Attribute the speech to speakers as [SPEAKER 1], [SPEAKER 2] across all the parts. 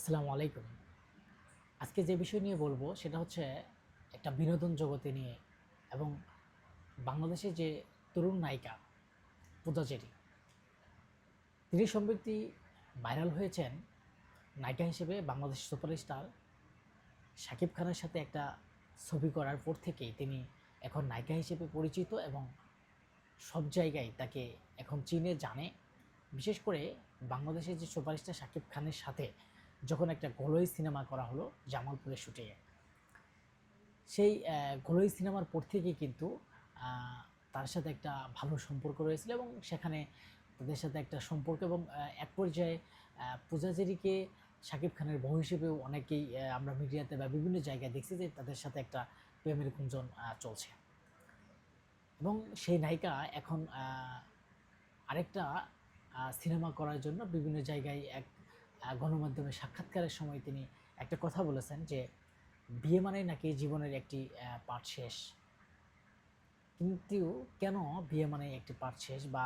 [SPEAKER 1] আসসালামু আলাইকুম। আজকে যে বিষয় নিয়ে বলবো সেটা হচ্ছে একটা বিনোদন জগতে নিয়ে এবং বাংলাদেশের যে তরুণ নায়িকা পূজা চেরি, তিনি সম্প্রতি ভাইরাল হয়েছেন নায়িকা হিসেবে বাংলাদেশ সুপারস্টার শাকিব খানের সাথে একটা ছবি করার পর থেকেই তিনি এখন নায়িকা হিসেবে পরিচিত এবং সব জায়গায় তাকে এখন চিনে জানে। বিশেষ করে বাংলাদেশের যে সুপারস্টার শাকিব খানের সাথে যখন একটা গলই সিনেমা করা হলো জামালপুরের শুটিংয়ে, সেই ঘোড়ই সিনেমার পর থেকেই কিন্তু তার সাথে একটা ভালো সম্পর্ক রয়েছিল এবং সেখানে তাদের সাথে একটা সম্পর্ক এবং এক পর্যায়ে পূজা চেরিকে শাকিব খানের বউ হিসেবেও অনেকেই আমরা মিডিয়াতে বা বিভিন্ন জায়গায় দেখছি যে তাদের সাথে একটা প্রেমের গুঞ্জন চলছে। এবং সেই নায়িকা এখন আরেকটা সিনেমা করার জন্য বিভিন্ন জায়গায় এক গণমাধ্যমে সাক্ষাৎকারের সময় তিনি একটা কথা বলেছেন যে বিয়ে মানেই নাকি জীবনের একটি পার্ট শেষ। কিন্তু কেন বিয়ে মানে একটি পার্ট শেষ, বা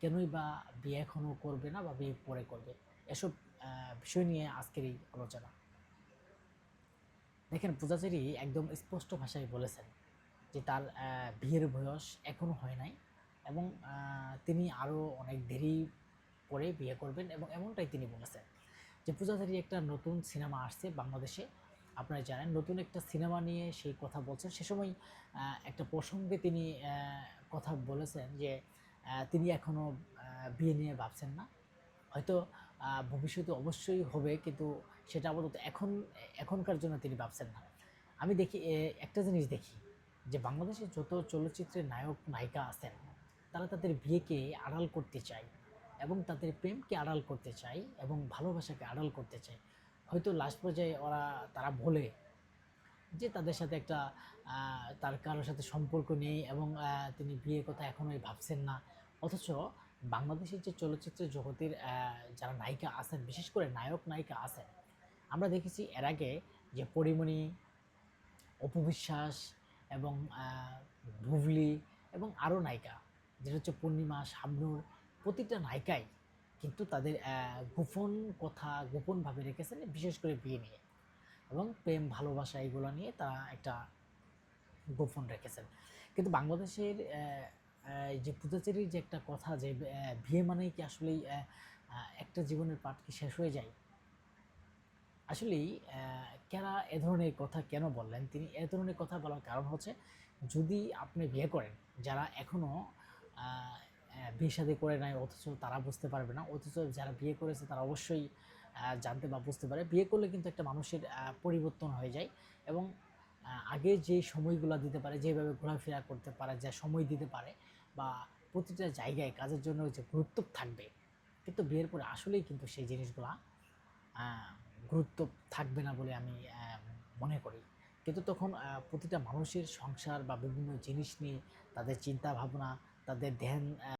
[SPEAKER 1] কেনই বা বিয়ে এখনও করবে না বা বিয়ে পরে করবে, এসব বিষয় নিয়ে আজকের এই আলোচনা। দেখেন, পূজাচেরি একদম স্পষ্ট ভাষায় বলেছেন যে তার বিয়ের বয়স এখনও হয় নাই এবং তিনি আরও অনেক দেরি করে বিয়ে করবেন এবং এমনটাই তিনি বলেছেন। যে পূজাচেরি একটা নতুন সিনেমা আসছে বাংলাদেশে, আপনারা জানেন, নতুন একটা সিনেমা নিয়ে সেই কথা বলছেন। সে সময় একটা প্রসঙ্গে তিনি কথা বলেছেন যে তিনি এখনও বিয়ে নিয়ে ভাবছেন না। হয়তো ভবিষ্যতে অবশ্যই হবে, কিন্তু সেটা আপাতত এখনকার জন্য তিনি ভাবছেন না। আমি দেখি একটা জিনিস দেখি যে বাংলাদেশে যত চলচ্চিত্রের নায়ক নায়িকা আছেন, তারা তাদের বিয়েকে আড়াল করতে চায় এবং তাদের প্রেমকে আড়াল করতে চায় এবং ভালোবাসাকে আড়াল করতে চায়। হয়তো লাস্ট পর্যায়ে তারা বলে যে তাদের সাথে একটা তার কারোর সাথে সম্পর্ক নেই এবং তিনি বিয়ের কথা এখনোই ভাবছেন না। অথচ বাংলাদেশের যে চলচ্চিত্র জগতের যারা নায়িকা আছেন, বিশেষ করে নায়ক নায়িকা আছেন, আমরা দেখেছি এর আগে যে পরীমণি, অপু বিশ্বাস এবং বুবলি এবং আরও নায়িকা, যেটা হচ্ছে পূর্ণিমা, শাবনূর, প্রতিটা নায়িকাই কিন্তু তাদের গোপন কথা গোপনভাবে রেখেছেন, বিশেষ করে বিয়ে নিয়ে এবং প্রেম ভালোবাসা এগুলো নিয়ে তারা একটা গোপন রেখেছেন। কিন্তু বাংলাদেশের যে পূজাচেরির যে একটা কথা যে বিয়ে মানেই কি আসলেই একটা জীবনের পার্ট কি শেষ হয়ে যায়? আসলেই কেরা এ ধরনের কথা কেন বললেন? তিনি এ ধরনের কথা বলার কারণ হচ্ছে, যদি আপনি বিয়ে করেন, যারা এখনও আ বিয়ে শাদী করে নাই অথচ তারা বুঝতে পারবে না। অথচ যারা বিয়ে করেছে তারা অবশ্যই জানতে বা বুঝতে পারে। বিয়ে করলে কিন্তু একটা মানুষের পরিবর্তন হয়ে যায় এবং আগে যে সময়গুলা দিতে পারে, যেভাবে ঘোরাফেরা করতে পারে, যা সময় দিতে পারে বা প্রতিটা জায়গায় কাজের জন্য যে গুরুত্ব থাকবে, কিন্তু বিয়ের পরে আসলেই কিন্তু সেই জিনিসগুলা আ গুরুত্ব থাকবে না বলে আমি মনে করি। কিন্তু তখন প্রতিটা মানুষের সংসার বা বিভিন্ন জিনিস নিয়ে তাদের চিন্তা ভাবনা, তাদের ধ্যান